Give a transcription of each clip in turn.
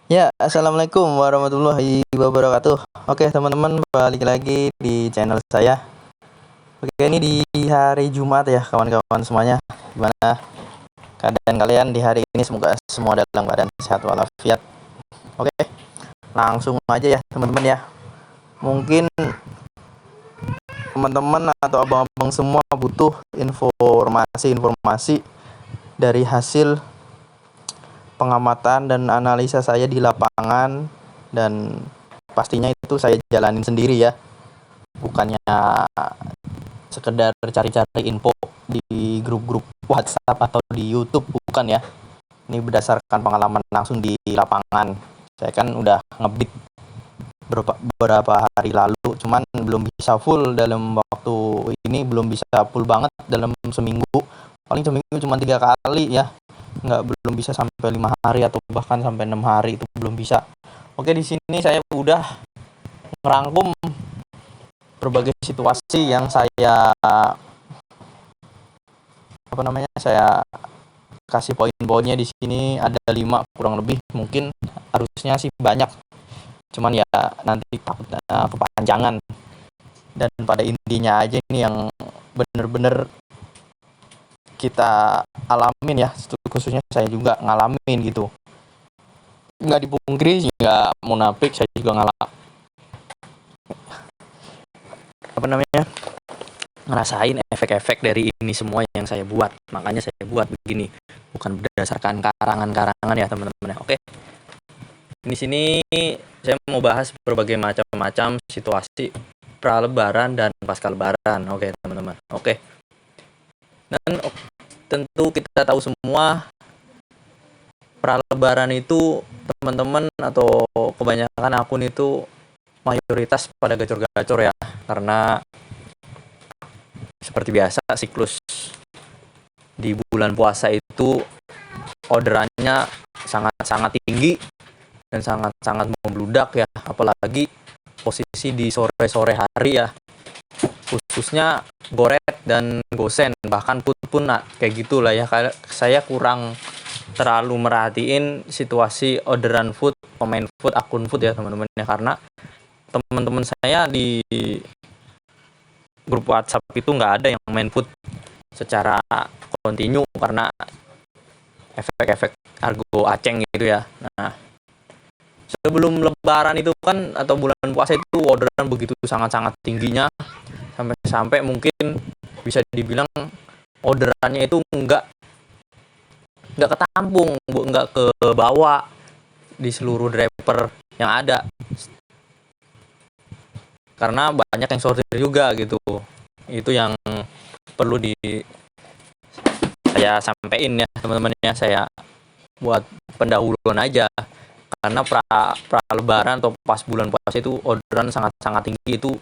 Ya, assalamualaikum warahmatullahi wabarakatuh. Oke, teman-teman, balik lagi di channel saya. Oke, ini di hari Jumat ya, kawan-kawan semuanya. Gimana keadaan kalian di hari ini? Semoga semua dalam keadaan sehat walafiat. Oke, langsung aja ya, teman-teman ya. Mungkin teman-teman atau abang-abang semua butuh informasi dari hasil pengamatan dan analisa saya di lapangan, dan pastinya itu saya jalanin sendiri ya, bukannya sekedar cari-cari info di grup-grup WhatsApp atau di YouTube, bukan ya. Ini berdasarkan pengalaman langsung di lapangan. Saya kan udah ngebit beberapa hari lalu, cuman belum bisa full dalam waktu ini, belum bisa full banget dalam seminggu. Paling seminggu cuma 3 kali ya, belum bisa sampai 5 hari atau bahkan sampai 6 hari, itu belum bisa. Oke, di sini saya udah ngerangkum berbagai situasi yang saya saya kasih poin-poinnya di sini. Ada 5 kurang lebih, mungkin harusnya sih banyak, cuman ya nanti takut kepanjangan. Dan pada intinya aja ini yang bener-bener kita alamin ya, khususnya saya juga ngalamin gitu. Nggak dipungkiri, nggak munafik, saya juga ngerasain efek-efek dari ini semua yang saya buat. Makanya saya buat begini, bukan berdasarkan karangan-karangan ya teman-teman ya. Oke, di sini saya mau bahas berbagai macam situasi pra-lebaran dan pasca lebaran. Oke teman-teman. Oke, dan tentu kita tahu semua, pra-lebaran itu teman-teman atau kebanyakan akun itu mayoritas pada gacor-gacor ya, karena seperti biasa siklus di bulan puasa itu orderannya sangat-sangat tinggi dan sangat-sangat membludak ya, apalagi posisi di sore-sore hari ya, khususnya Goret dan Gosen, bahkan Put pun kayak gitulah ya. Saya kurang terlalu merhatiin situasi orderan food, pemain food, akun food ya teman-teman ya, karena teman-teman saya di grup WhatsApp itu nggak ada yang main food secara kontinu karena efek-efek argo aceng gitu ya. Nah, sebelum lebaran itu kan, atau bulan puasa itu, orderan begitu sangat-sangat tingginya, sampai mungkin bisa dibilang orderannya itu nggak ketampung, nggak ke bawah di seluruh driver yang ada, karena banyak yang sortir juga gitu. Itu yang perlu saya sampaikan ya teman-teman ya. Saya buat pendahuluan aja, karena pra lebaran atau pas bulan puasa itu orderan sangat-sangat tinggi. Itu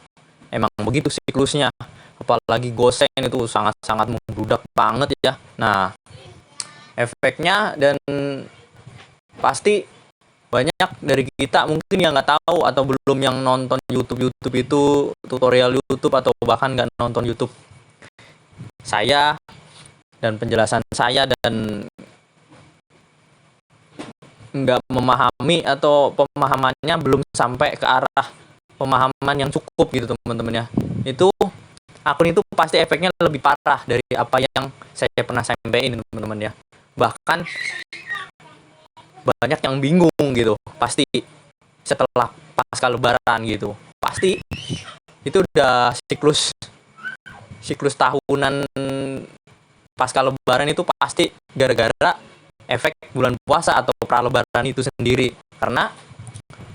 emang begitu siklusnya, apalagi Gosen itu sangat-sangat membludak banget ya. Nah, efeknya, dan pasti banyak dari kita mungkin yang nggak tahu atau belum yang nonton YouTube itu, tutorial YouTube, atau bahkan nggak nonton YouTube saya dan penjelasan saya, dan nggak memahami atau pemahamannya belum sampai ke arah pemahaman yang cukup gitu teman-teman ya. Itu akun itu pasti efeknya lebih parah dari apa yang saya pernah sampaikan teman-teman ya. Bahkan banyak yang bingung gitu, pasti setelah pasca lebaran gitu, pasti itu udah siklus tahunan pasca lebaran itu pasti gara-gara efek bulan puasa atau pra lebaran itu sendiri. Karena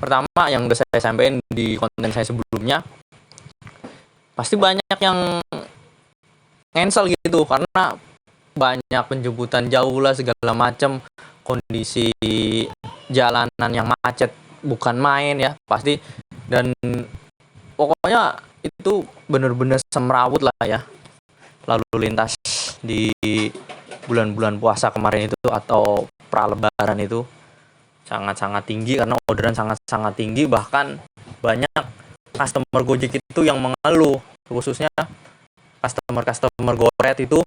pertama, yang udah saya sampaikan di konten saya sebelumnya, pasti banyak yang cancel gitu karena banyak penjemputan jauh lah, segala macam, kondisi jalanan yang macet bukan main ya pasti. Dan pokoknya itu bener-bener semrawut lah ya lalu lintas di bulan-bulan puasa kemarin itu, atau pra lebaran itu sangat-sangat tinggi karena orderan sangat-sangat tinggi. Bahkan banyak customer Gojek itu yang mengeluh, khususnya customer Goret itu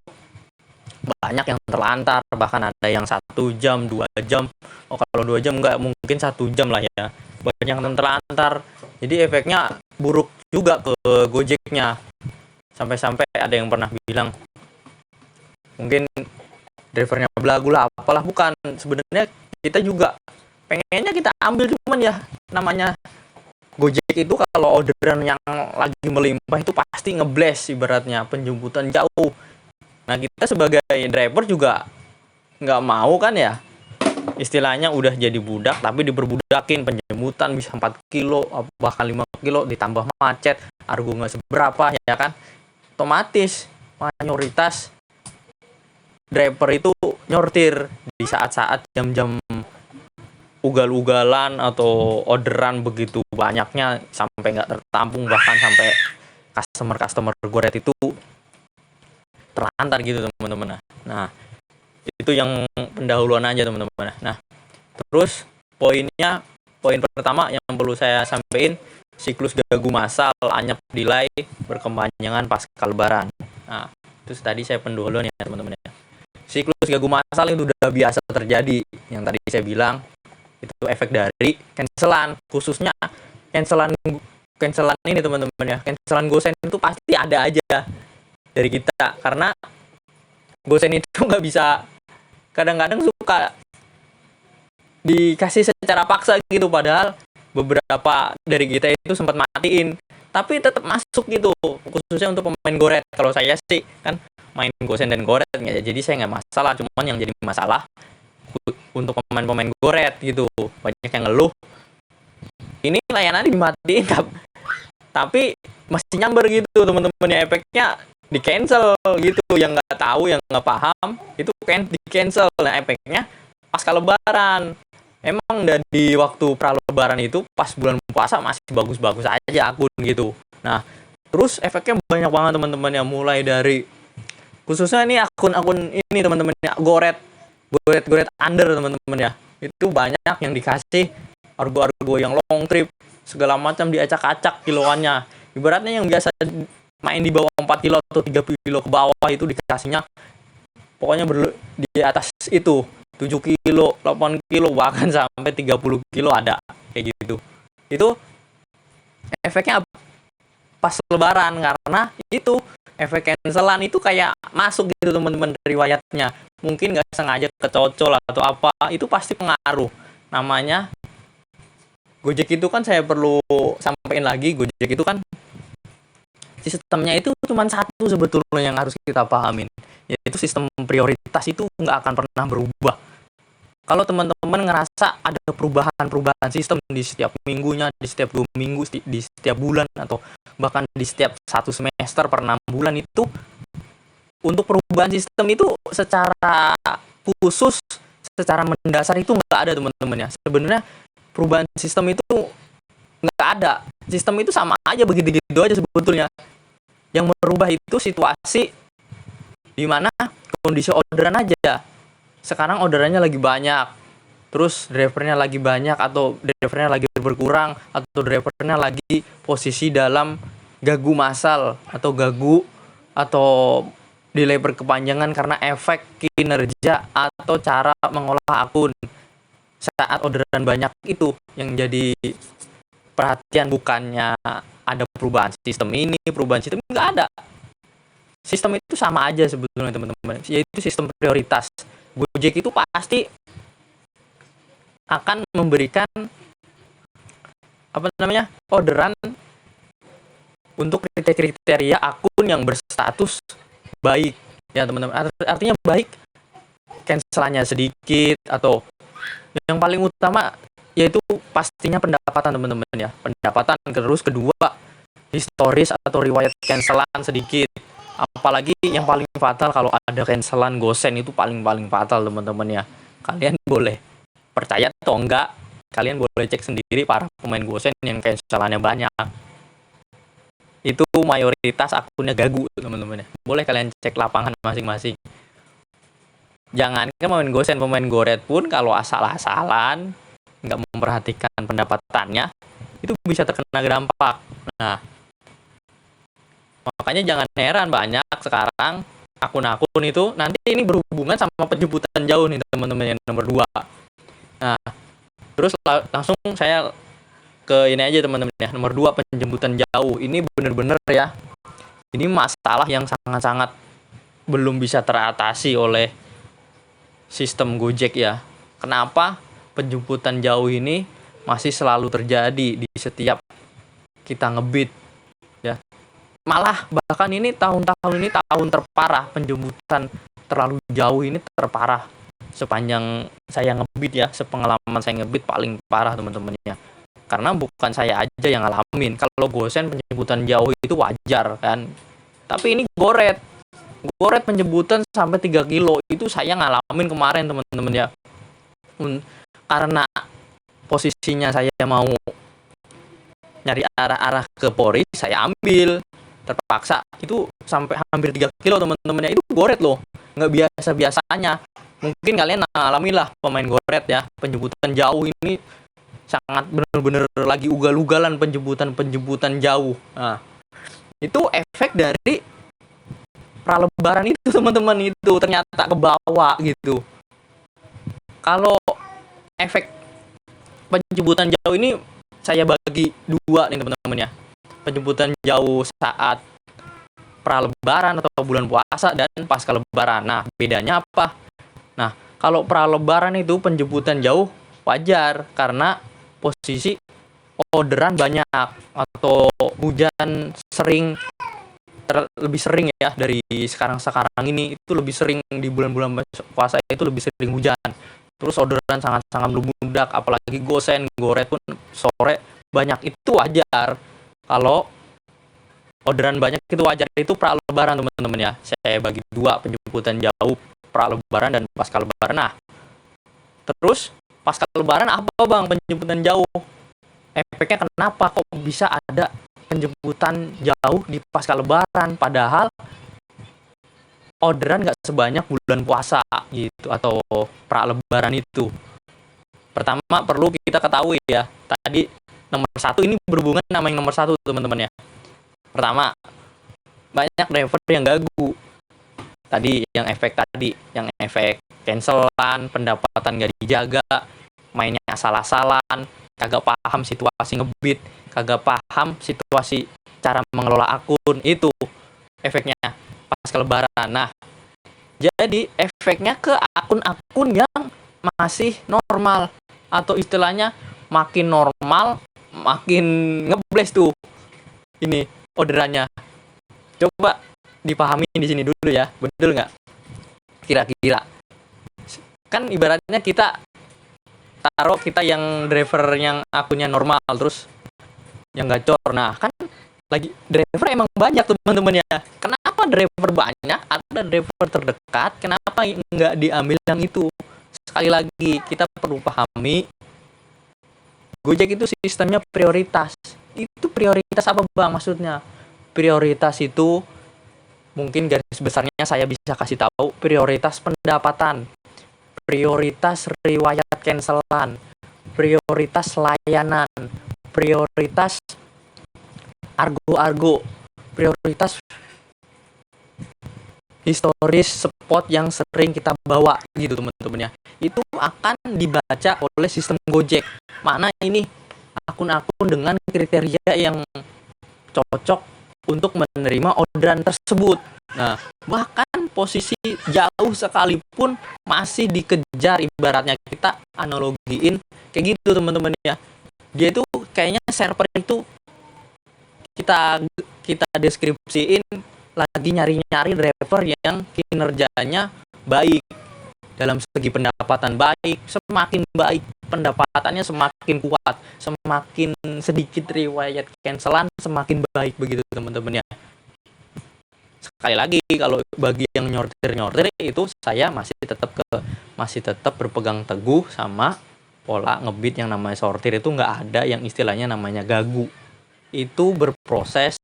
banyak yang terlantar, bahkan ada yang 1 jam 2 jam. Kalau 2 jam enggak, mungkin 1 jam lah ya, banyak yang terlantar. Jadi efeknya buruk juga ke Gojeknya, sampai-sampai ada yang pernah bilang mungkin drivernya belagu lah apalah. Bukan, sebenarnya kita juga pengennya kita ambil, cuman ya namanya Gojek itu kalau orderan yang lagi melimpah itu pasti ngeblast, ibaratnya penjemputan jauh. Nah kita sebagai driver juga nggak mau kan ya, istilahnya udah jadi budak tapi diperbudakin, penjemputan bisa 4 kilo bahkan 5 kilo ditambah macet, argo nggak seberapa ya kan. Otomatis mayoritas driver itu nyortir di saat-saat jam-jam ugal-ugalan atau orderan begitu banyaknya sampai nggak tertampung, bahkan sampai customer goret itu terlantar gitu teman-teman. Nah itu yang pendahuluan aja teman-teman. Nah terus poin pertama yang perlu saya sampaikan, siklus gagu massal anyap delay berkepanjangan pasca lebaran. Nah itu tadi saya pendahuluan ya teman-teman ya. Siklus gagu massal itu udah biasa terjadi, yang tadi saya bilang itu efek dari cancelan, khususnya cancelan ini teman-teman ya. Cancelan gosen itu pasti ada aja dari kita, karena gosen itu nggak bisa, kadang-kadang suka dikasih secara paksa gitu, padahal beberapa dari kita itu sempat matiin tapi tetap masuk gitu, khususnya untuk pemain goret. Kalau saya sih kan main gosen dan goret ya, jadi saya nggak masalah. Cuman yang jadi masalah untuk pemain goret gitu, banyak yang ngeluh ini layanannya dimatiin tapi masih nyamber gitu teman-teman ya. Efeknya di cancel gitu, yang nggak tahu, yang nggak paham itu kan di cancel. Nah efeknya pasca lebaran, emang dari waktu pra-lebaran itu pas bulan puasa masih bagus-bagus aja akun gitu. Nah terus efeknya banyak banget teman-teman ya, mulai dari khususnya ini akun-akun ini teman-teman ya, goret under teman-teman ya, itu banyak yang dikasih argo yang long trip segala macam, diacak-acak kiloannya. Ibaratnya yang biasa main di bawah 4 kilo atau 3 kilo ke bawah itu dikasihnya pokoknya di atas itu 7 kilo, 8 kilo, bahkan sampai 30 kilo ada kayak gitu. Itu efeknya pas lebaran, karena itu efek cancelan itu kayak masuk gitu teman-teman riwayatnya. Mungkin nggak sengaja kecocol atau apa, itu pasti pengaruh. Namanya Gojek itu kan, saya perlu sampaikan lagi, Gojek itu kan sistemnya itu cuma satu sebetulnya yang harus kita pahamin, yaitu sistem prioritas itu nggak akan pernah berubah. Kalau teman-teman ngerasa ada perubahan sistem di setiap minggunya, di setiap 2 minggu, di setiap bulan, atau bahkan di setiap 1 semester per 6 bulan, itu untuk perubahan sistem itu secara khusus, secara mendasar itu nggak ada teman-teman ya. Sebenarnya perubahan sistem itu nggak ada. Sistem itu sama aja, begitu-gitu aja sebetulnya. Yang merubah itu situasi di mana kondisi orderan aja. Sekarang orderannya lagi banyak, terus drivernya lagi banyak, atau drivernya lagi berkurang, atau drivernya lagi posisi dalam gagu massal atau gagu atau delay berkepanjangan karena efek kinerja atau cara mengolah akun saat orderan banyak. Itu yang jadi perhatian, bukannya ada perubahan sistem ini, perubahan sistem, nggak ada. Sistem itu sama aja sebetulnya teman-teman, yaitu sistem prioritas. Gojek itu pasti akan memberikan orderan untuk kriteria akun yang berstatus baik ya teman-teman. Artinya baik, cancelannya sedikit, atau yang paling utama yaitu pastinya pendapatan teman-teman ya. Pendapatan, terus kedua historis atau riwayat cancelan sedikit. Apalagi yang paling fatal kalau ada cancelan gosen, itu paling fatal teman-teman ya. Kalian boleh percaya atau enggak, kalian boleh cek sendiri para pemain gosen yang cancelannya banyak, itu mayoritas akunnya gagu teman-teman ya. Boleh kalian cek lapangan masing-masing. Jangan pemain gosen, pemain goret pun kalau asal-asalan nggak memperhatikan pendapatannya, itu bisa terkena dampak. Nah makanya jangan heran banyak sekarang akun-akun itu nanti ini berhubungan sama penjemputan jauh nih teman-teman yang nomor 2. Nah, terus langsung saya ke ini aja teman-teman ya. Nomor 2, penjemputan jauh. Ini bener-bener ya. Ini masalah yang sangat-sangat belum bisa teratasi oleh sistem Gojek ya. Kenapa penjemputan jauh ini masih selalu terjadi di setiap kita ngebit ya. Malah bahkan ini tahun-tahun ini tahun terparah, penjemputan terlalu jauh ini terparah sepanjang saya ngebit ya, sepengalaman saya ngebit paling parah teman-teman ya. Karena bukan saya aja yang ngalamin. Kalau gosen penjemputan jauh itu wajar kan. Tapi ini goret penjemputan sampai 3 kilo itu saya ngalamin kemarin teman-teman ya. Karena posisinya saya mau nyari arah ke Polri, saya ambil terpaksa itu sampai hampir 3 kilo teman-temannya. Itu goret loh, nggak biasa-biasanya. Mungkin kalian alami lah pemain goret ya. Penjemputan jauh ini sangat benar-benar lagi ugal-ugalan penjemputan jauh. Nah, itu efek dari pralebaran itu teman-teman, itu ternyata ke bawah gitu. Kalau efek penjemputan jauh ini saya bagi 2 nih teman-teman ya. Penjemputan jauh saat pralebaran atau bulan puasa dan pasca lebaran. Nah, bedanya apa? Nah, kalau pralebaran itu penjemputan jauh wajar karena posisi orderan banyak atau hujan sering, lebih sering ya dari sekarang ini. Itu lebih sering di bulan-bulan puasa itu lebih sering hujan. Terus orderan sangat-sangat membludak, apalagi gosen goret pun sore banyak, itu wajar. Kalau orderan banyak itu wajar, itu pralebaran teman-teman ya. Saya bagi 2, penjemputan jauh, pralebaran dan pasca lebaran. Nah, terus pasca lebaran apa bang penjemputan jauh? Efeknya kenapa kok bisa ada penjemputan jauh di pasca lebaran, padahal orderan nggak sebanyak bulan puasa gitu atau pralebaran itu? Pertama perlu kita ketahui ya, tadi nomor 1 ini berhubungan sama yang nomor 1 teman-teman ya. Pertama, banyak driver yang gagu. Tadi yang efek cancelan, pendapatan gak dijaga, mainnya asal-asalan, kagak paham situasi ngebit, kagak paham situasi cara mengelola akun, itu efeknya pasca lebaran. Nah, jadi efeknya ke akun-akun yang masih normal, atau istilahnya makin normal makin ngebles tuh ini orderannya. Coba dipahami di sini dulu ya, betul nggak? Kira-kira kan ibaratnya kita taruh kita yang driver yang akunnya normal, terus yang gacor. Nah, kan lagi driver emang banyak teman-teman ya. Kenapa driver banyak, ada driver terdekat, kenapa nggak diambil yang itu? Sekali lagi kita perlu pahami, Gojek itu sistemnya prioritas. Itu prioritas apa bang maksudnya? Prioritas itu mungkin garis besarnya saya bisa kasih tahu, prioritas pendapatan, prioritas riwayat cancelan, prioritas layanan, prioritas argo, prioritas historis spot yang sering kita bawa gitu teman-teman ya. Itu akan dibaca oleh sistem Gojek. Mana ini akun-akun dengan kriteria yang cocok untuk menerima orderan tersebut. Nah, bahkan posisi jauh sekalipun masih dikejar, ibaratnya kita analogiin kayak gitu teman-teman ya. Dia itu kayaknya server itu kita deskripsiin lagi nyari-nyari driver yang kinerjanya baik, dalam segi pendapatan baik, semakin baik pendapatannya semakin kuat, semakin sedikit riwayat cancelan semakin baik, begitu teman-teman ya. Sekali lagi, kalau bagi yang nyortir itu saya masih tetap berpegang teguh sama pola ngebit yang namanya sortir. Itu nggak ada yang istilahnya namanya gagu. Itu berproses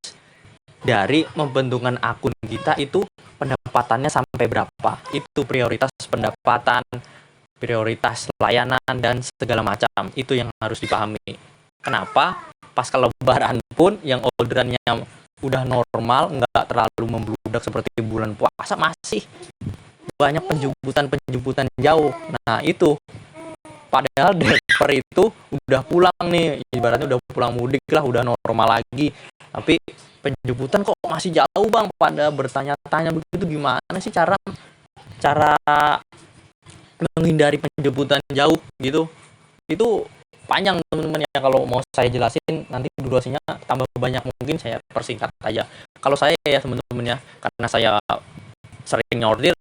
dari pembentukan akun kita itu pendapatannya sampai berapa, itu prioritas pendapatan, prioritas layanan dan segala macam. Itu yang harus dipahami. Kenapa pasca lebaran pun yang orderannya udah normal, nggak terlalu membludak seperti bulan puasa, masih banyak penjemputan jauh. Nah itu padahal driver itu udah pulang nih, ibaratnya udah pulang mudik lah, udah normal lagi, tapi penjemputan kok masih jauh bang, pada bertanya-tanya begitu. Gimana sih cara cara menghindari penjemputan jauh gitu? Itu panjang teman-teman ya, kalau mau saya jelasin nanti durasinya tambah banyak, mungkin saya persingkat aja. Kalau saya ya teman-teman ya, karena saya sering nyortir,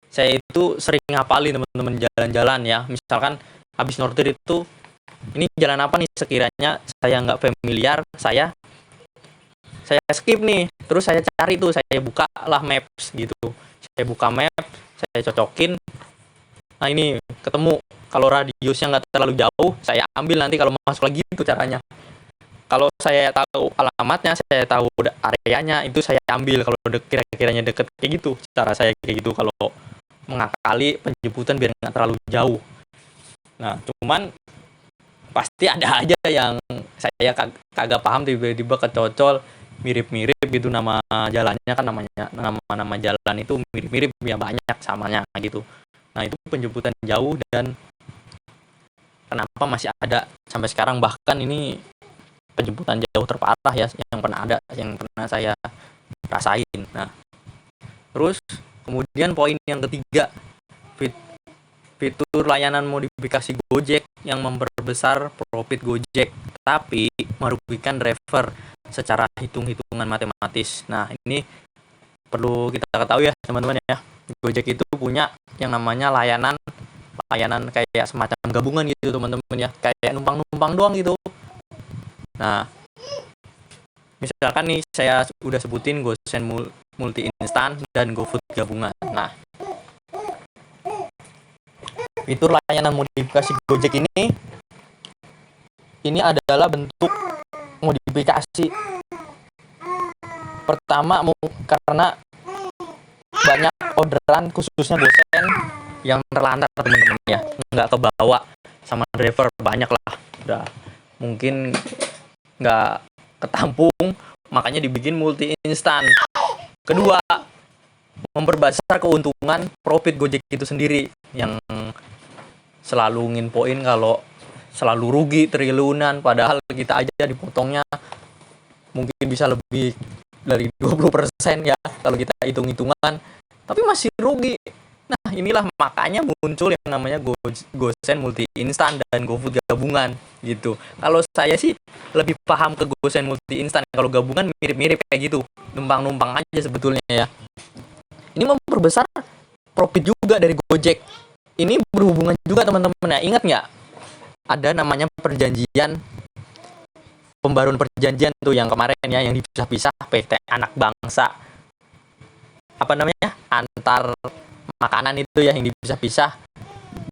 saya itu sering ngapalin teman-teman jalan-jalan ya. Misalkan habis nyortir itu, ini jalan apa nih, sekiranya saya nggak familiar, saya skip nih, terus saya cari tuh, saya buka lah maps gitu, saya buka map, saya cocokin, nah ini ketemu, kalau radiusnya nggak terlalu jauh saya ambil, nanti kalau masuk lagi itu caranya. Kalau saya tahu alamatnya, saya tahu areanya, itu saya ambil kalau kira-kiranya deket, kayak gitu cara saya, kayak gitu kalau mengakali penjemputan biar nggak terlalu jauh. Nah cuman pasti ada aja yang saya kagak paham, tiba-tiba kecocol mirip-mirip gitu nama jalannya, kan namanya nama jalan itu mirip-mirip ya, banyak samanya gitu. Nah itu penjemputan jauh, dan kenapa masih ada sampai sekarang, bahkan ini penjemputan jauh terparah ya yang pernah saya rasain. Nah terus kemudian poin yang ketiga, fitur layanan modifikasi Gojek yang memperbesar profit Gojek tapi merugikan driver secara hitungan matematis. Nah ini perlu kita ketahui ya teman-teman ya, Gojek itu punya yang namanya layanan kayak semacam gabungan gitu teman-teman ya, kayak numpang doang gitu. Nah misalkan nih saya udah sebutin GoSend multi instan dan GoFood gabungan. Nah fitur layanan modifikasi Gojek ini adalah bentuk modifikasi pertama, karena banyak orderan khususnya GoSend yang terlantar teman-teman ya, nggak kebawa sama driver, banyak lah, udah mungkin nggak ketampung, makanya dibikin multi instan. Kedua, memperbesar keuntungan profit Gojek itu sendiri, yang selalu nginfoin kalau selalu rugi triliunan, padahal kita aja dipotongnya mungkin bisa lebih dari 20% ya kalau kita hitung-hitungan, tapi masih rugi. Nah inilah makanya muncul yang namanya GoSend multi instan dan GoFood gabungan gitu. Kalau saya sih lebih paham ke GoSend multi instan, kalau gabungan mirip-mirip kayak gitu, numpang-numpang aja sebetulnya ya. Ini memperbesar profit juga dari Gojek. Ini berhubungan juga teman-teman ya, ingat nggak ada namanya perjanjian, pembaruan perjanjian tuh yang kemarin ya, yang dipisah-pisah PT Anak Bangsa, apa namanya, antar makanan itu ya, yang dipisah-pisah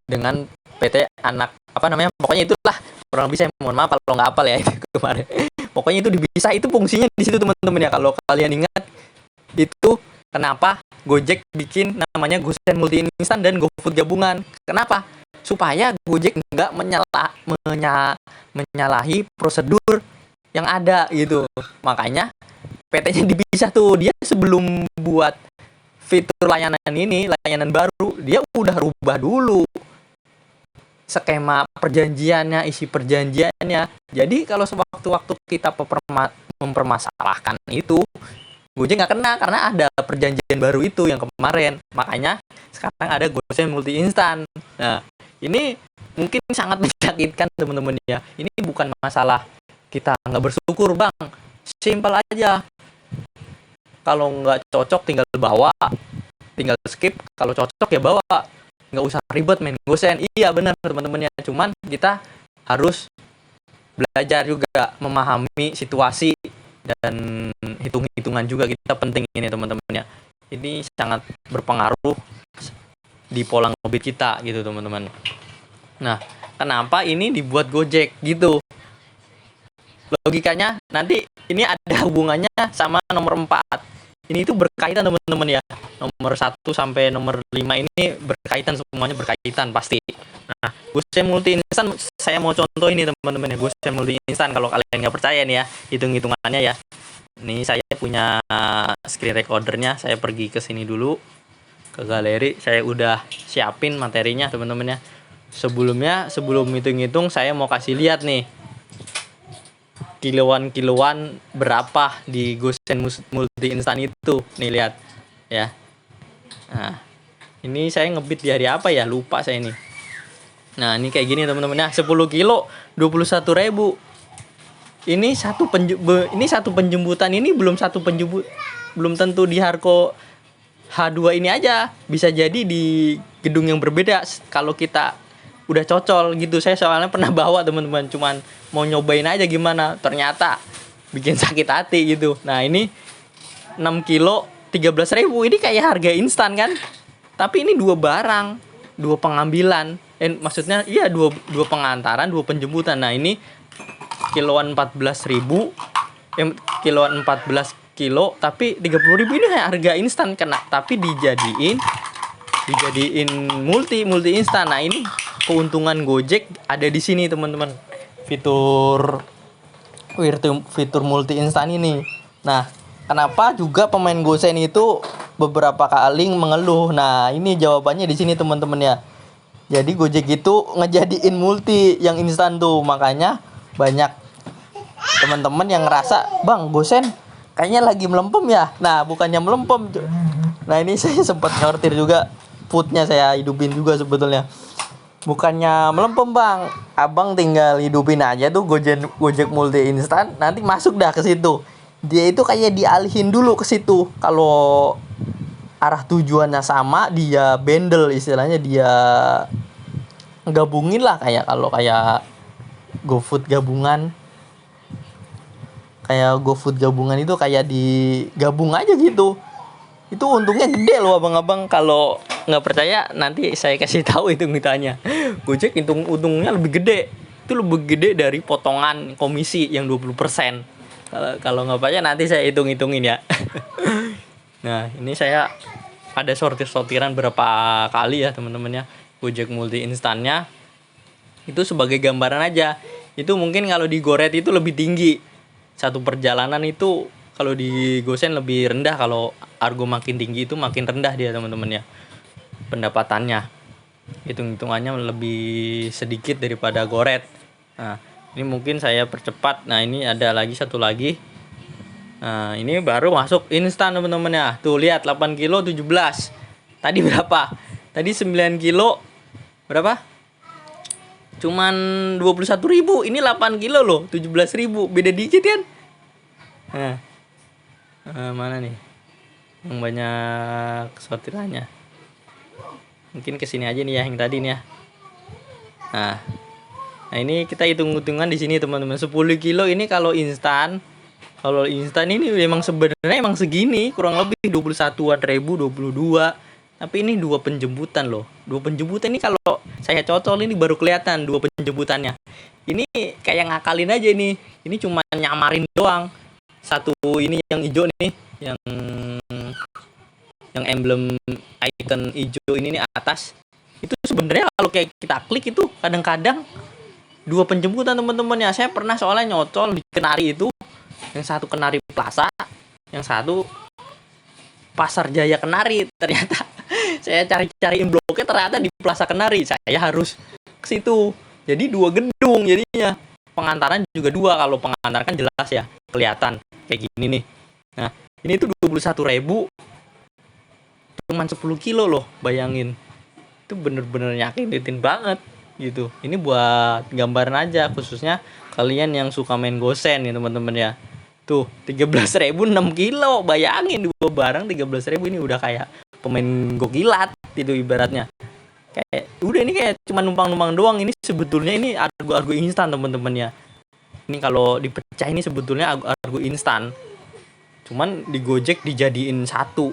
dengan PT Anak apa namanya, pokoknya itulah, kurang lebih saya mohon maaf kalau nggak hafal ya itu kemarin. Pokoknya itu dipisah, itu fungsinya di situ teman-teman ya, kalau kalian ingat itu kenapa Gojek bikin namanya GoSend multi instan dan GoFood gabungan. Kenapa? Supaya Gojek nggak menyalahi prosedur yang ada gitu. Makanya PT-nya dipisah tuh. Dia sebelum buat fitur layanan ini, layanan baru, dia udah rubah dulu skema perjanjiannya, isi perjanjiannya. Jadi kalau sewaktu-waktu kita mempermasalahkan itu, Gojek nggak kena karena ada perjanjian baru itu yang kemarin. Makanya sekarang ada GoSend multi instan. Nah ini mungkin sangat menyakitkan teman-teman ya. Ini bukan masalah kita nggak bersyukur bang, simpel aja. Kalau nggak cocok tinggal bawa, tinggal skip. Kalau cocok ya bawa, nggak usah ribet main GoSend. Iya benar teman-teman ya, cuman kita harus belajar juga memahami situasi dan hitung-hitungan juga, kita penting ini teman-teman ya. Ini sangat berpengaruh di pola ngobit kita gitu teman-teman. Nah kenapa ini dibuat Gojek gitu, logikanya nanti ini ada hubungannya sama nomor 4. Ini itu berkaitan teman-teman ya, nomor 1 sampai nomor 5 ini berkaitan, semuanya berkaitan pasti. Nah GoSend multi instan saya mau contoh ini teman-teman ya, GoSend multi instan kalau kalian nggak percaya nih ya hitung-hitungannya ya. Nih saya punya screen recordernya. Saya pergi ke sini dulu ke galeri. Saya udah siapin materinya teman-teman ya. Sebelum hitung-hitung saya mau kasih lihat nih kiloan berapa di Gosen multi instan itu. Nih lihat ya. Nah, ini saya ngebit di hari apa ya? Lupa saya ini. Nah, ini kayak gini teman-teman ya. 10 kilo 21.000. Ini satu penjemputan ini belum belum tentu di Harko H2 ini aja. Bisa jadi di gedung yang berbeda kalau kita udah cocol gitu. Saya soalnya pernah bawa teman-teman, cuman mau nyobain aja gimana. Ternyata bikin sakit hati gitu. Nah, ini 6 kilo 13.000. Ini kayak harga instan kan? Tapi ini dua barang, dua pengambilan. Maksudnya iya dua pengantaran, dua penjemputan. Nah, ini kiloan 14.000, kiloan 14 kilo tapi 30.000 ini harga instan kena, tapi dijadiin multi instan. Nah, ini keuntungan Gojek ada di sini teman-teman, fitur multi instan ini. Nah, kenapa juga pemain Gosen itu beberapa kali mengeluh? Nah, ini jawabannya di sini teman-teman ya. Jadi Gojek itu ngejadiin multi yang instan tuh, makanya banyak teman-teman yang ngerasa, "Bang, Gosen kayaknya lagi melempem ya." Nah, bukannya melempem. Nah, ini saya sempat nyortir juga, foodnya saya hidupin juga sebetulnya. Bukannya melempem, Bang. Abang tinggal hidupin aja tuh Gojek multi instan, nanti masuk dah ke situ. Dia itu kayak dialihin dulu ke situ. Kalau arah tujuannya sama, dia bundle, istilahnya dia gabungin lah, kayak kalau kayak GoFood gabungan. Kayak GoFood gabungan itu kayak digabung aja gitu. Itu untungnya gede loh abang-abang. Kalau nggak percaya nanti saya kasih tahu hitung-hitungannya. Gojek untungnya lebih gede. Itu lebih gede dari potongan komisi yang 20%. Kalau nggak percaya nanti saya hitung-hitungin ya. Nah, ini saya ada sortiran berapa kali ya teman-teman ya. Gojek multi instannya itu sebagai gambaran aja. Itu mungkin kalau di Goret itu lebih tinggi. Satu perjalanan itu kalau di Gosen lebih rendah. Kalau Argo makin tinggi itu makin rendah dia teman-teman ya, pendapatannya. Hitung-hitungannya lebih sedikit daripada Goret. Nah, ini mungkin saya percepat. Nah, ini ada lagi satu lagi. Nah, ini baru masuk instan teman-teman ya. Tuh lihat 8 kilo 17. Tadi berapa? Tadi 9 kilo berapa? Cuman 21.000. Ini 8 kilo loh, 17.000. Beda dikit kan? Nah, mana nih yang banyak sortirannya? Mungkin kesini aja nih ya, yang tadi nih ya. Nah, ini kita hitung-hitungan di sini teman-teman. 10 kilo ini kalau instan ini memang sebenarnya emang segini, kurang lebih 21.000, 22. Tapi ini dua penjemputan loh. Dua penjemputan ini kalau saya cocol ini baru kelihatan dua penjemputannya. Ini kayak ngakalin aja ini. Ini cuma nyamarin doang. Satu ini yang hijau nih, yang emblem icon hijau ini nih atas. Itu sebenarnya kalau kayak kita klik itu kadang-kadang dua penjemputan teman-teman ya. Saya pernah soalnya nyocol di Kenari itu. Yang satu Kenari Plaza, yang satu Pasar Jaya Kenari. Ternyata saya cari-cariin bloknya ternyata di Plaza Kenari. Saya harus ke situ. Jadi dua gedung jadinya. Pengantaran juga dua. Kalau pengantaran kan jelas ya, kelihatan kayak gini nih. Nah, ini tuh 21.000 cuman 10 kilo loh, bayangin. Itu bener-bener nyakitin banget gitu. Ini buat gambaran aja, khususnya kalian yang suka main Gosen ya teman-teman ya. Tuh 13.000 6 kilo. Bayangin dua barang 13.000 ini udah kayak pemain gokilat itu ibaratnya. Kayak udah ini kayak cuma numpang-numpang doang. Ini sebetulnya ini argo instan teman-teman ya. Ini kalau dipecah ini sebetulnya argo instan. Cuman di Gojek dijadiin satu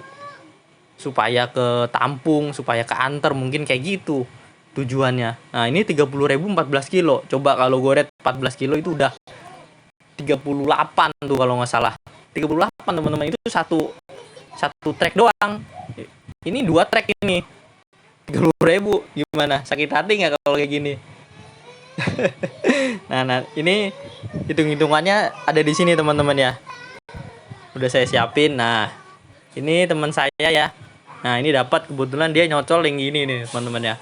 supaya ke tampung, supaya ke antar, mungkin kayak gitu tujuannya. Nah, ini 30.000 14 kilo. Coba kalau Goret 14 kilo itu udah 38 tuh kalau nggak salah. 38 teman-teman, itu satu track doang. Ini dua track ini. 30.000 gimana? Sakit hati nggak kalau kayak gini? Nah, ini hitung-hitungannya ada di sini teman-teman ya. udah saya siapin. Nah, ini teman saya ya. Nah, ini dapat kebetulan dia nyocol yang gini nih teman-teman ya.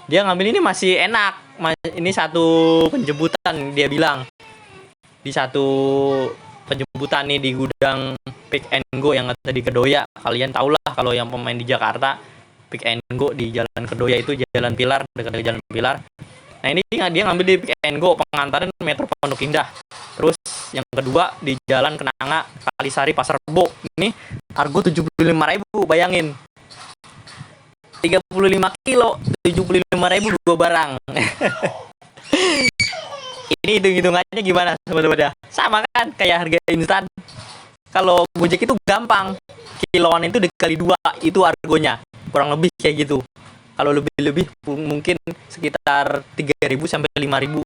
Dia ngambil ini masih enak. Ini satu penjemputan dia bilang. Di satu penjemputan nih di gudang Pick and Go yang ada di Kedoya. Kalian tahulah kalau yang pemain di Jakarta, Pick and Go di Jalan Kedoya itu Jalan Pilar, dekat Jalan Pilar. Nah, ini dia ngambil di Pick and Go pengantaran Metro Pondok Indah. Terus yang kedua di Jalan Kenanga, Kalisari, Pasar Rebo. Ini harga 75.000, bayangin. 35 kilo, 75.000 dua barang. Ini hitung-hitungannya gimana teman-teman ya? Sama kan kayak harga instan. Kalau Gojek itu gampang. Kiloan itu dikali 2 itu harganya. Kurang lebih kayak gitu. Kalau lebih-lebih mungkin sekitar 3.000 sampai 5.000.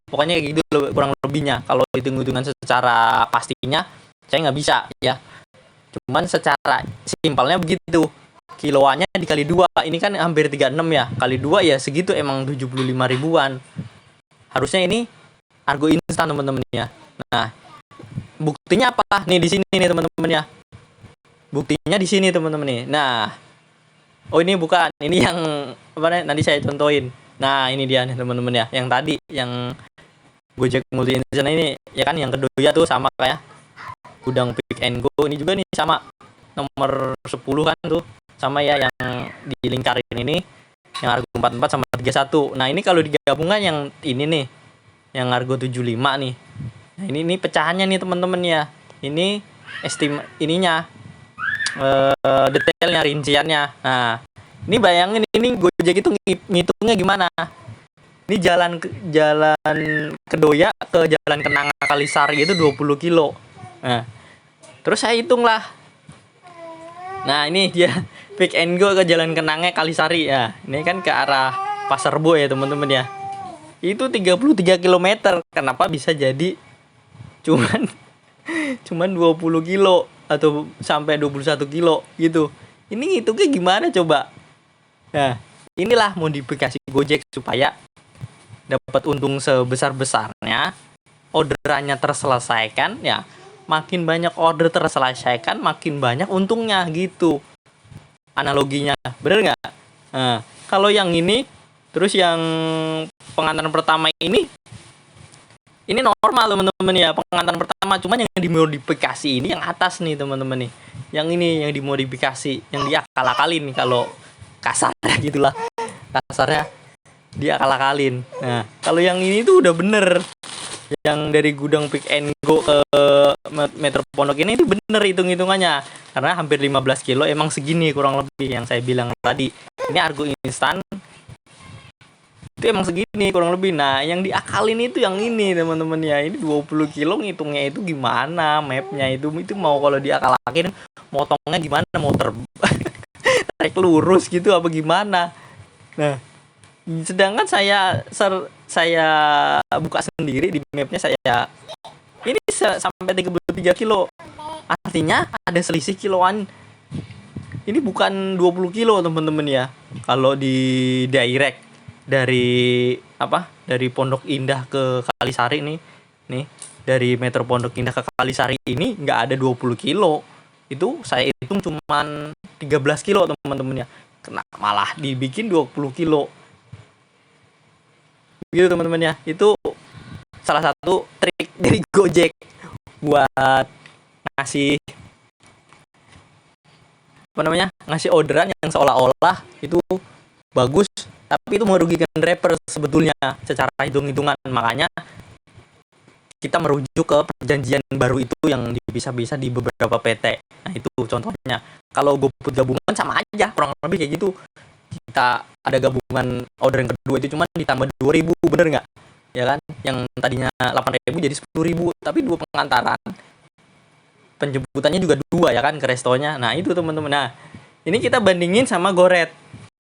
Pokoknya kayak gitu kurang lebihnya. Kalau hitung-hitungan secara pastinya saya nggak bisa ya. Cuman secara simpelnya begitu. Kiloannya dikali 2, ini kan hampir 36 ya. Kali 2 ya segitu, emang 75 ribuan. Harusnya ini harga instan teman-teman ya. Nah, buktinya apa? Nih di sini nih teman-teman ya. Buktinya di sini teman-teman nih. Nah, oh ini bukan, ini yang apa nih? Nanti saya contohin. Nah, ini dia nih teman-teman ya. Yang tadi yang Gojek Multi Instan ini ya kan, yang Kedoya tuh sama kayak gudang Pick and Go. Ini juga nih sama nomor 10 kan tuh. Sama ya yang di lingkarin ini yang harga 44 sama 31. Nah, ini kalau digabungkan yang ini nih yang harga 75 nih. Nah, ini pecahannya nih teman-teman ya. Ini ininya detailnya, rinciannya. Nah, ini bayangin ini Gojek itu ngitungnya gimana? Ini jalan Kedoya ke Jalan Kenanga Kalisari itu 20 kilo. Nah, terus saya hitung lah. Nah, ini dia Pick and Go ke Jalan Kenanga Kalisari ya. Ini kan ke arah Pasar Rebo ya teman-teman ya. Itu 33 km. Kenapa bisa jadi cuman 20 kilo atau sampai 21 kilo gitu. Ini hitungnya gimana coba? Nah, inilah modifikasi Gojek supaya dapat untung sebesar-besarnya, orderannya terselesaikan ya. Makin banyak order terselesaikan, makin banyak untungnya gitu. Analoginya, bener nggak? Nah, kalau yang ini, terus yang pengantaran pertama ini normal teman-teman ya, pengantaran pertama. Cuman yang dimodifikasi ini yang atas nih teman-teman nih. Yang ini yang dimodifikasi, yang dia akal-akalin kalau kasarnya gitulah. Kasarnya dia akal-akalin. Nah, kalau yang ini tuh udah bener. Yang dari gudang Pick and Go ke Metro Pondok ini itu bener hitung-hitungannya. Karena hampir 15 kilo emang segini kurang lebih yang saya bilang tadi. Ini argo instan itu emang segini kurang lebih. Nah, yang diakalin itu yang ini teman-teman ya. Ini 20 kilo ngitungnya itu gimana? Mapnya itu mau kalau diakalakin motongnya gimana? Mau tarik lurus gitu apa gimana? Nah, sedangkan saya buka sendiri di mapnya, saya ini sampai 33 kilo. Artinya ada selisih kiloan. Ini bukan 20 kilo teman-teman ya. Kalau di direct dari Pondok Indah ke Kalisari nih dari Metro Pondok Indah ke Kalisari ini nggak ada 20 kilo. Itu saya hitung cuman 13 kilo teman-teman ya. Kena malah dibikin 20 kilo. Gitu teman-teman ya. Itu salah satu trik dari Gojek buat ngasih ngasih orderan yang seolah-olah itu bagus, tapi itu merugikan driver sebetulnya secara hitung-hitungan. Makanya kita merujuk ke perjanjian baru itu yang bisa di beberapa PT. Nah, itu contohnya. Kalau GoFood gabungan sama aja, kurang lebih kayak gitu. Kita ada gabungan order yang kedua itu cuman ditambah 2.000, bener nggak? Ya kan? Yang tadinya 8.000 jadi 10.000, tapi 2 pengantaran. Penjemputannya juga 2 ya kan ke restonya. Nah, itu teman-teman. Nah, ini kita bandingin sama Goret.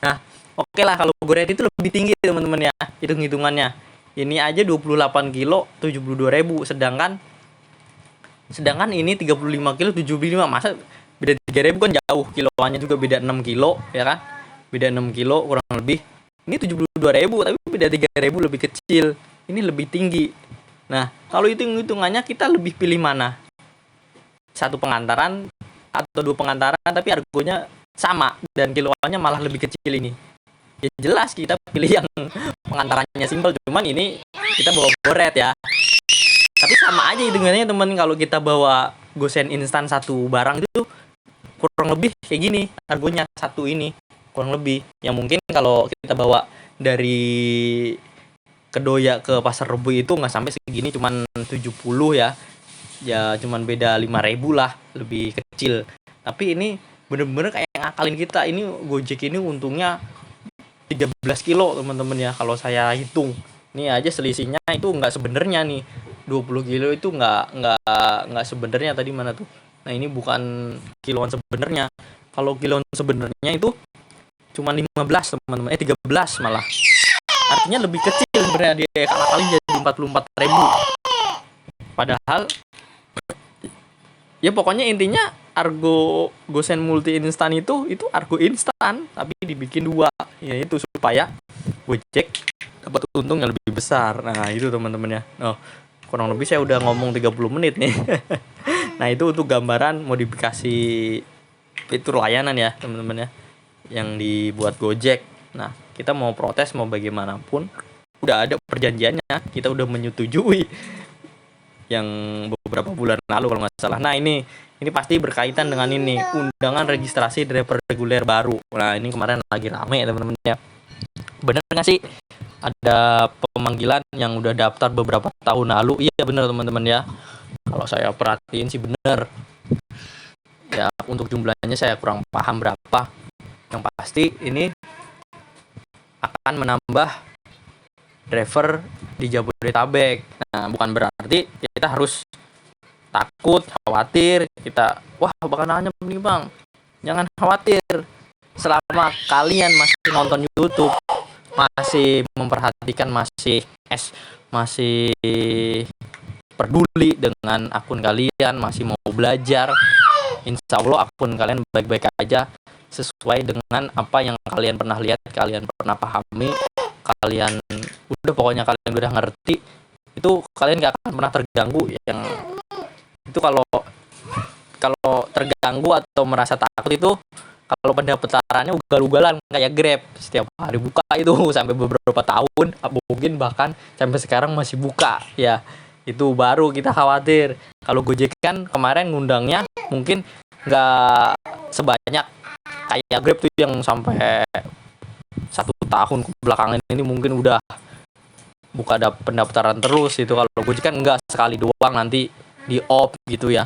Nah, oke lah kalau Goret itu lebih tinggi teman-teman ya, hitung-hitungannya. Ini aja 28 kilo 72.000, sedangkan ini 35 kilo 75. Masa beda 3.000 kan jauh, kiloannya juga beda 6 kilo ya kan? Beda 6 kilo kurang lebih. Ini 72.000 tapi beda 3.000 lebih kecil. Ini lebih tinggi. Nah, kalau hitung-hitungannya kita lebih pilih mana? satu pengantaran atau dua pengantaran tapi argonya sama dan kiloannya malah lebih kecil ini. Ya jelas kita pilih yang pengantarannya simpel, cuman ini kita bawa goret ya. Tapi sama aja hitungannya teman, kalau kita bawa gosen instan satu barang itu kurang lebih kayak gini argonya satu ini kurang lebih. Yang mungkin kalau kita bawa dari Kedoya ke Pasar Rebo itu nggak sampai segini, cuman 70 ya. Ya cuman beda 5.000 lah, lebih kecil. Tapi ini bener-bener kayak ngakalin kita. Ini Gojek ini untungnya 13 kilo teman-teman ya, kalau saya hitung. Ini aja selisihnya itu nggak sebenarnya nih. 20 kilo itu nggak sebenarnya tadi mana tuh. Nah ini bukan kiloan sebenarnya. Kalau kiloan sebenarnya itu cuma 15 teman-teman, 13 malah. Artinya lebih kecil sebenarnya, dia kali jadi 44.000. Padahal ya pokoknya intinya argo gosen multi instan itu argo instan tapi dibikin dua, ya itu supaya Gojek dapat untung yang lebih besar. Nah itu teman-teman ya. Oh, kurang lebih saya udah ngomong 30 menit nih. Nah itu untuk gambaran modifikasi fitur layanan ya teman-teman ya, yang dibuat Gojek. Nah kita mau protes mau bagaimanapun udah ada perjanjiannya, kita udah menyetujui yang beberapa bulan lalu kalau nggak salah. Nah ini pasti berkaitan dengan ini, undangan registrasi driver reguler baru. Nah ini kemarin lagi rame teman-teman ya. Bener nggak sih ada pemanggilan yang udah daftar beberapa tahun lalu? Iya bener teman-teman ya, kalau saya perhatiin sih bener ya. Untuk jumlahnya saya kurang paham berapa. Yang pasti ini akan menambah driver di Jabodetabek. Nah bukan berarti kita harus takut, khawatir kita wah bakal nanya nih bang. Jangan khawatir, selama kalian masih nonton YouTube, masih memperhatikan, masih peduli dengan akun kalian, masih mau belajar, insya Allah akun kalian baik-baik aja, sesuai dengan apa yang kalian pernah lihat, kalian pernah pahami, kalian udah pokoknya kalian udah ngerti, itu kalian gak akan pernah terganggu. Yang itu kalau terganggu atau merasa takut itu kalau pendaftarannya ugal-ugalan kayak Grab, setiap hari buka itu sampai beberapa tahun, mungkin bahkan sampai sekarang masih buka ya, itu baru kita khawatir. Kalau Gojek kan kemarin ngundangnya mungkin nggak sebanyak kayak Grab tuh yang sampai 1 tahun belakangan ini mungkin udah buka pendaftaran terus itu. Kalau Gojek kan enggak, sekali doang nanti di off gitu ya.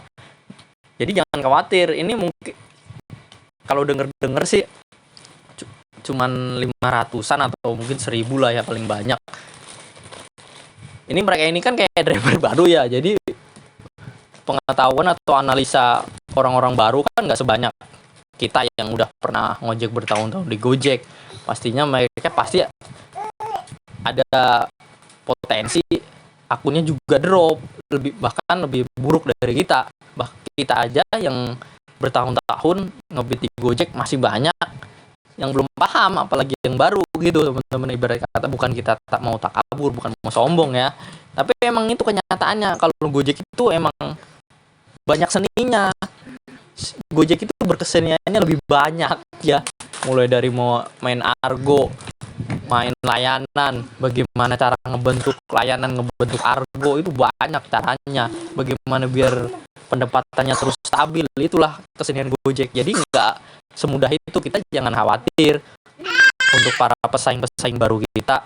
Jadi jangan khawatir, ini mungkin kalau denger sih cuman 500-an atau mungkin 1.000 lah ya paling banyak. Ini mereka ini kan kayak driver baru ya, jadi pengetahuan atau analisa orang-orang baru kan nggak sebanyak kita yang udah pernah ngojek bertahun-tahun di Gojek. Pastinya mereka pasti ada potensi akunnya juga drop, bahkan lebih buruk dari kita. Kita aja yang bertahun-tahun ngebit di Gojek masih banyak yang belum paham, apalagi yang baru gitu teman-teman. Ibarat kata bukan kita tak mau takabur, bukan mau sombong ya, tapi emang itu kenyataannya. Kalau Gojek itu emang banyak seninya. Gojek itu berkeseniannya lebih banyak ya, mulai dari mau main argo, main layanan, bagaimana cara ngebentuk layanan, ngebentuk argo, itu banyak caranya. Bagaimana biar pendapatannya terus stabil, itulah kesenian Gojek. Jadi nggak semudah itu, kita jangan khawatir. Untuk para pesaing-pesaing baru kita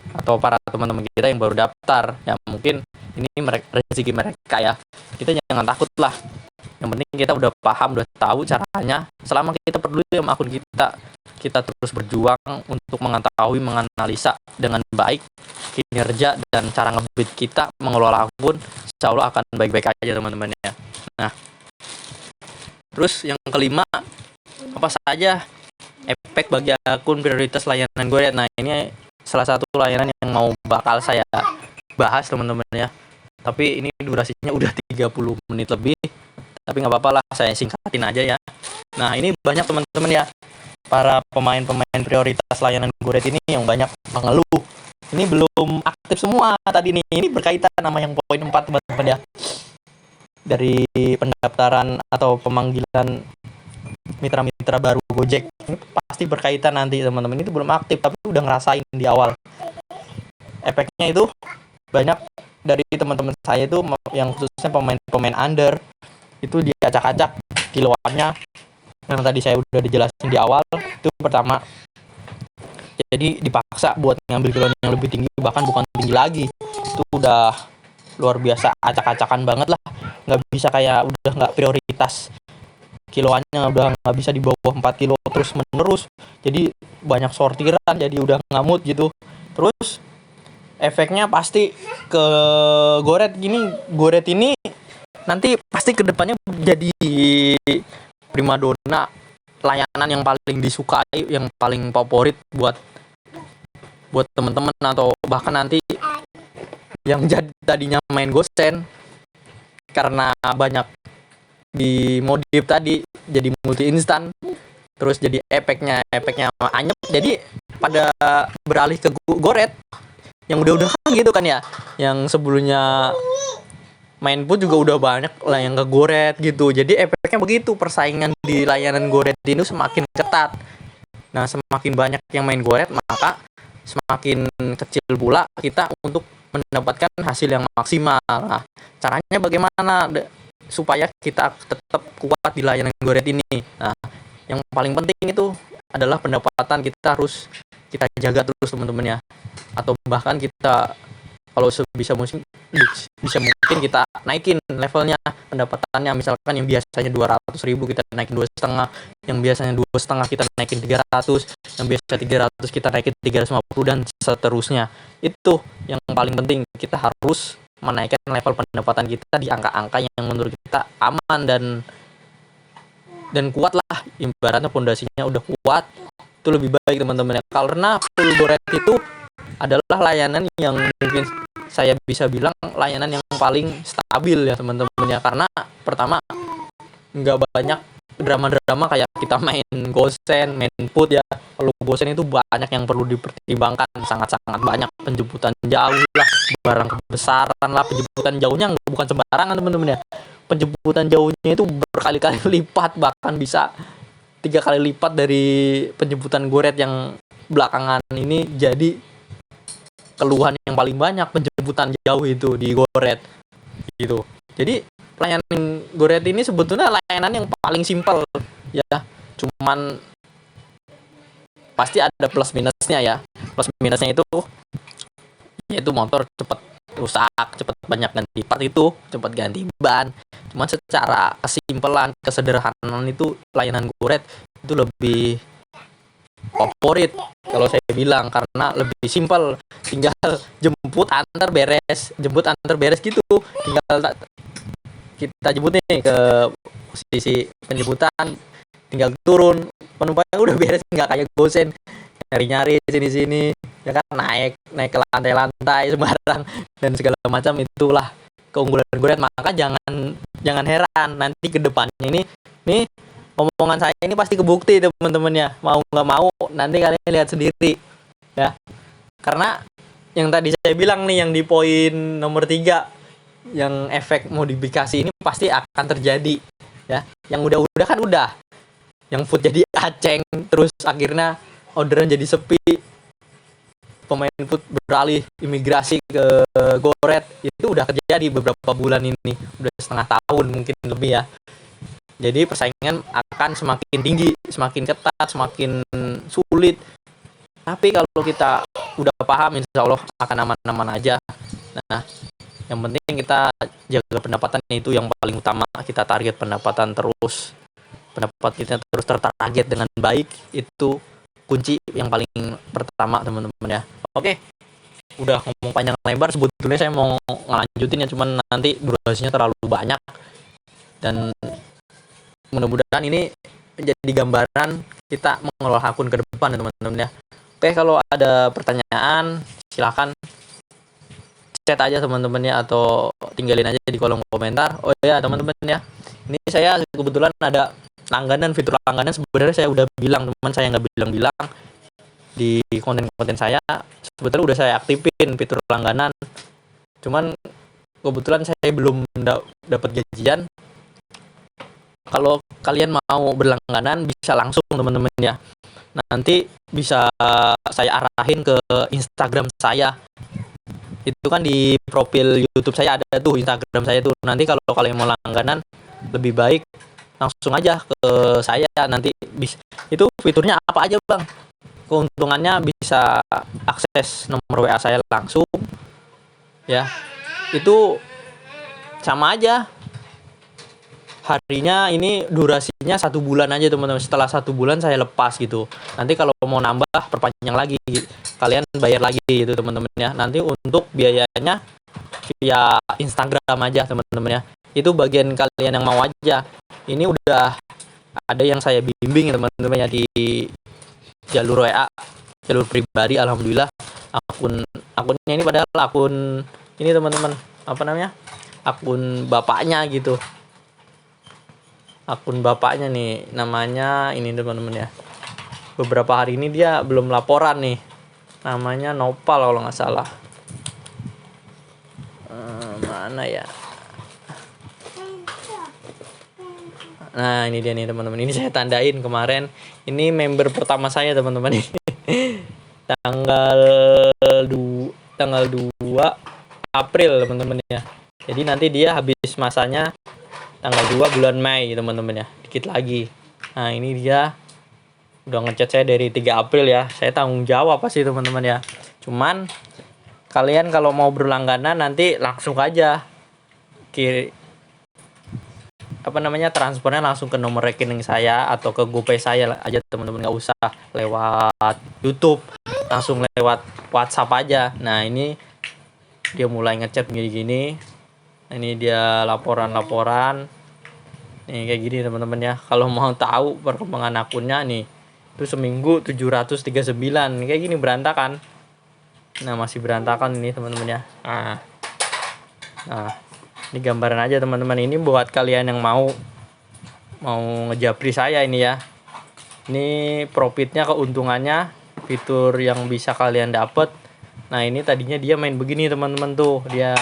atau para teman-teman kita yang baru daftar, ya mungkin ini rezeki mereka ya, kita jangan takut lah. Yang penting kita udah paham, udah tahu caranya. Selama kita peduli sama akun kita terus berjuang untuk mengetahui, menganalisa dengan baik kinerja dan cara ngebit kita, mengelola akun, insya Allah akan baik-baik aja teman-teman ya. Nah, terus yang kelima, apa saja efek bagi akun prioritas layanan Gojek. Nah ini salah satu layanan yang bakal saya bahas teman-teman ya, tapi ini durasinya udah 30 menit lebih, tapi nggak apa-apa lah, saya singkatin aja ya. Nah ini banyak teman-teman ya, para pemain prioritas layanan Gojek ini yang banyak mengeluh ini belum aktif semua tadi nih. Ini berkaitan sama yang poin 4 teman-teman ya. dari pendaftaran atau pemanggilan mitra-mitra baru Gojek. Ini pasti berkaitan nanti teman-teman. Itu belum aktif tapi udah ngerasain di awal. Efeknya itu banyak dari teman-teman saya itu yang khususnya pemain under itu diacak-acak kiloannya yang tadi saya udah dijelasin di awal. Itu pertama, jadi dipaksa buat ngambil kiloan yang lebih tinggi, bahkan bukan tinggi lagi. Itu udah luar biasa, acak-acakan banget lah. Nggak bisa kayak udah nggak prioritas, kiloannya udah nggak bisa di bawah 4 kilo terus menerus, jadi banyak sortiran, jadi udah ngamut gitu. Terus efeknya pasti ke Goret ini nanti pasti kedepannya jadi primadona layanan yang paling disukai, yang paling favorit buat teman-teman, atau bahkan nanti yang jadi tadinya main gosen karena banyak dimodif tadi jadi multi instan, terus jadi efeknya anyep, jadi pada beralih ke Goret yang udah gitu kan ya, yang sebelumnya main pun juga udah banyak lah yang ke Goret gitu. Jadi efeknya begitu, persaingan di layanan Goret ini semakin ketat. Nah, semakin banyak yang main Goret, maka semakin kecil pula kita untuk mendapatkan hasil yang maksimal. Nah, caranya bagaimana supaya kita tetap kuat di layanan Goret ini? Nah, yang paling penting itu adalah pendapatan kita harus kita jaga terus teman-teman ya. Atau bahkan kita kalau sebisa mungkin kita naikin levelnya pendapatannya, misalkan yang biasanya 200.000 kita naikin 2,5, yang biasanya 2,5 kita naikin 300, yang biasa 300 kita naikin 350 dan seterusnya. Itu yang paling penting, kita harus menaikkan level pendapatan kita di angka-angka yang menurut kita aman dan kuat lah, ibaratnya pondasinya udah kuat, itu lebih baik teman-teman ya. Karena full Goret itu adalah layanan yang mungkin saya bisa bilang layanan yang paling stabil ya teman-teman ya, karena pertama nggak banyak drama-drama kayak kita main gosen, main food ya. Kalau gosen itu banyak yang perlu dipertimbangkan, sangat-sangat banyak, penjemputan jauh lah, barang kebesaran lah, penjemputan jauhnya bukan sembarangan teman-teman ya, penjemputan jauhnya itu berkali-kali lipat, bahkan bisa 3 kali lipat dari penjemputan Goret yang belakangan ini jadi keluhan yang paling banyak, penjemputan jauh itu di Goret gitu. Jadi layanan Goret ini sebetulnya layanan yang paling simpel ya, cuman pasti ada plus minusnya ya. Plus minusnya itu yaitu motor cepat rusak, cepat banyak ganti part, itu cepat ganti ban. Cuman secara kesimpelan, kesederhanaan itu layanan Goret itu lebih favorit kalau saya bilang, karena lebih simpel, tinggal jemput antar beres gitu, tinggal kita jemput nih ke posisi penjemputan, tinggal turun, penumpangnya udah beres, nggak kayak gosen nyari sini ya kan, naik ke lantai sembarang dan segala macam. Itulah keunggulan Goret. Maka jangan heran nanti ke depannya ini nih, omongan saya ini pasti kebukti teman-teman ya, mau nggak mau nanti kalian lihat sendiri ya. Karena yang tadi saya bilang nih, yang di poin nomor 3, yang efek modifikasi ini pasti akan terjadi ya. Yang udah kan udah, yang food jadi aceng, terus akhirnya orderan jadi sepi, pemain food beralih imigrasi ke Goret, itu udah terjadi beberapa bulan ini, udah setengah tahun mungkin lebih ya. Jadi persaingan akan semakin tinggi, semakin ketat, semakin sulit. Tapi kalau kita udah paham, insya Allah akan aman-aman aja. Nah, yang penting kita jaga pendapatan, itu yang paling utama. Kita target pendapatan terus, pendapat kita terus tertarget dengan baik, itu kunci yang paling pertama teman-teman ya. Oke, udah ngomong panjang lebar, sebetulnya saya mau ngelanjutin ya, cuman nanti durasinya terlalu banyak, dan mudah-mudahan ini menjadi gambaran kita mengelola akun ke depan ya teman-teman ya. Oke, kalau ada pertanyaan silahkan chat aja teman-teman ya, atau tinggalin aja di kolom komentar. Oh ya teman-teman ya, ini saya kebetulan ada langganan, fitur langganan. Sebenarnya saya udah bilang, teman saya nggak bilang di konten-konten saya, sebetulnya udah saya aktifin fitur langganan, cuman kebetulan saya belum dapat gajian. Kalau kalian mau berlangganan bisa langsung teman-teman ya. Nanti bisa saya arahin ke Instagram saya. Itu kan di profil YouTube saya ada tuh Instagram saya tuh. Nanti kalau kalian mau langganan lebih baik langsung aja ke saya, nanti itu fiturnya apa aja bang, keuntungannya bisa akses nomor WA saya langsung ya, itu sama aja, harinya ini durasinya 1 bulan aja teman-teman, setelah 1 bulan saya lepas gitu, nanti kalau mau nambah perpanjang lagi kalian bayar lagi gitu teman-teman ya. Nanti untuk biayanya via Instagram aja teman-teman ya, itu bagian kalian yang mau aja. Ini udah ada yang saya bimbing teman-teman ya di jalur WA, jalur pribadi. Alhamdulillah akunnya ini padahal akun ini teman-teman, apa namanya, akun bapaknya gitu, akun bapaknya nih namanya ini teman-teman ya. Beberapa hari ini dia belum laporan nih, namanya Nopal kalau nggak salah. Mana ya. Nah ini dia nih teman-teman, ini saya tandain kemarin, ini member pertama saya teman-teman ini. tanggal 2 April teman-teman ya, jadi nanti dia habis masanya tanggal 2 bulan Mei teman-teman ya, dikit lagi. Nah ini dia udah ngechat saya dari 3 April ya, saya tanggung jawab pasti teman-teman ya. Cuman kalian kalau mau berlangganan nanti langsung aja transfernya langsung ke nomor rekening saya atau ke GoPay saya aja teman-teman, nggak usah lewat YouTube, langsung lewat WhatsApp aja. Nah ini dia mulai ngechat gini-gini, ini dia laporan nih kayak gini teman-teman ya. Kalau mau tahu perkembangan akunnya nih, itu seminggu 739 kayak gini berantakan. Nah masih berantakan ini teman-teman ya. Nah ini gambaran aja teman-teman, ini buat kalian yang mau ngejapri saya ini ya. Ini profitnya, keuntungannya, fitur yang bisa kalian dapat. Nah ini tadinya dia main begini teman-teman tuh, dia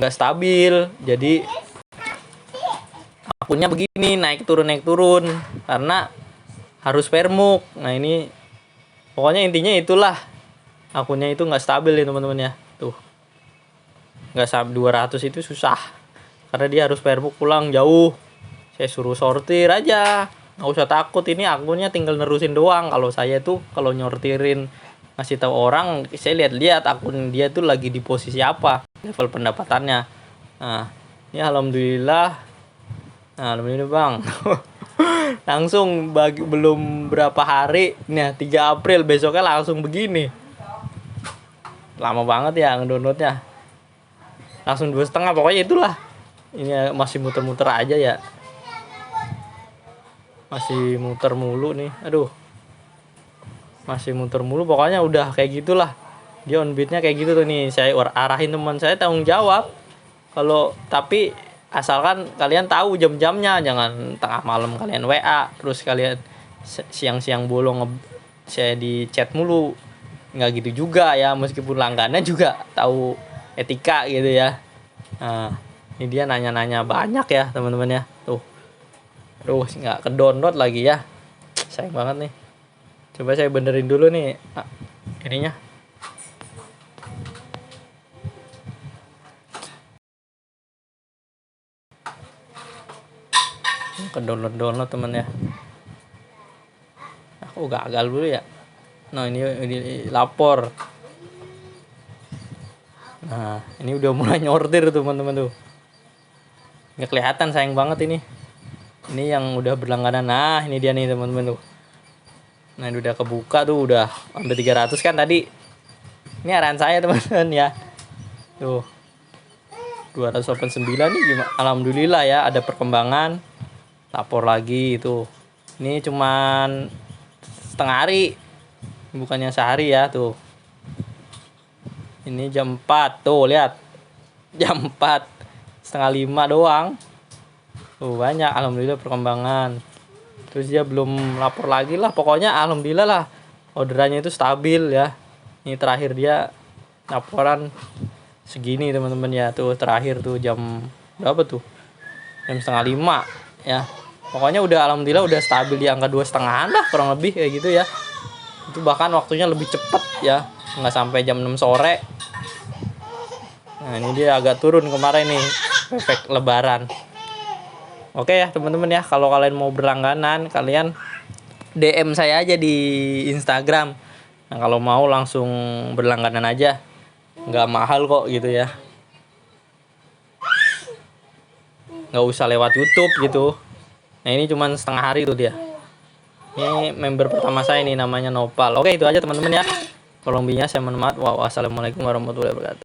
nggak stabil, jadi akunnya begini naik turun karena harus permuk. Nah ini pokoknya intinya itulah, akunnya itu nggak stabil ya teman-teman ya. Tuh nggak sampai 200 itu susah karena dia harus permuk pulang jauh. Saya suruh sortir aja, nggak usah takut, ini akunnya tinggal nerusin doang. Kalau saya tuh kalau nyortirin ngasih tahu orang, saya lihat akun dia tuh lagi di posisi apa, level pendapatannya. Nah ini alhamdulillah bang. Langsung belum berapa hari nih, 3 April besoknya langsung begini. Lama banget ya ngedownloadnya, langsung 2,5 pokoknya itulah. Ini masih muter-muter aja ya, masih muter mulu nih, aduh masih muter mulu pokoknya, udah kayak gitulah dia on beatnya kayak gitu tuh. Nih saya arahin teman saya, tanggung jawab kalau, tapi asalkan kalian tahu jam-jamnya, jangan tengah malam kalian WA terus kalian siang-siang bolong saya di chat mulu, nggak gitu juga ya, meskipun langganan juga tahu etika gitu ya. Nah ini dia nanya-nanya banyak ya teman-teman ya, tuh terus nggak ke download lagi ya, sayang banget nih. Coba saya benerin dulu nih ininya. Ke download teman ya, aku gagal dulu ya. Nah ini lapor. Nah ini udah mulai nyortir teman-teman tuh, nggak kelihatan, sayang banget ini yang udah berlangganan. Nah ini dia nih teman-teman tuh, nah ini udah kebuka tuh, udah sampai 300 kan tadi. Ini arahan saya teman-teman ya, tuh 289 nih gimana. Alhamdulillah ya ada perkembangan, lapor lagi itu. Ini cuman setengah hari, bukannya sehari ya. Tuh ini jam 4 tuh, lihat jam 4 setengah 5 doang tuh, banyak alhamdulillah perkembangan. Terus dia belum lapor lagi lah, pokoknya alhamdulillah lah orderannya itu stabil ya. Ini terakhir dia laporan segini teman-teman ya, tuh terakhir tuh jam berapa tuh, jam setengah 5 ya. Pokoknya udah alhamdulillah udah stabil di angka 2,5 lah kurang lebih kayak gitu ya. Itu bahkan waktunya lebih cepet ya, nggak sampai jam 6 sore. Nah ini dia agak turun kemarin nih, efek lebaran. Oke ya teman-teman ya, kalau kalian mau berlangganan kalian DM saya aja di Instagram. Nah kalau mau langsung berlangganan aja, nggak mahal kok gitu ya, nggak usah lewat YouTube gitu. Nah ini cuman setengah hari tuh dia. Ini member pertama saya nih namanya Nopal. Oke itu aja teman-teman ya. Tolong binya saya mohon maaf. Wassalamualaikum warahmatullahi wabarakatuh.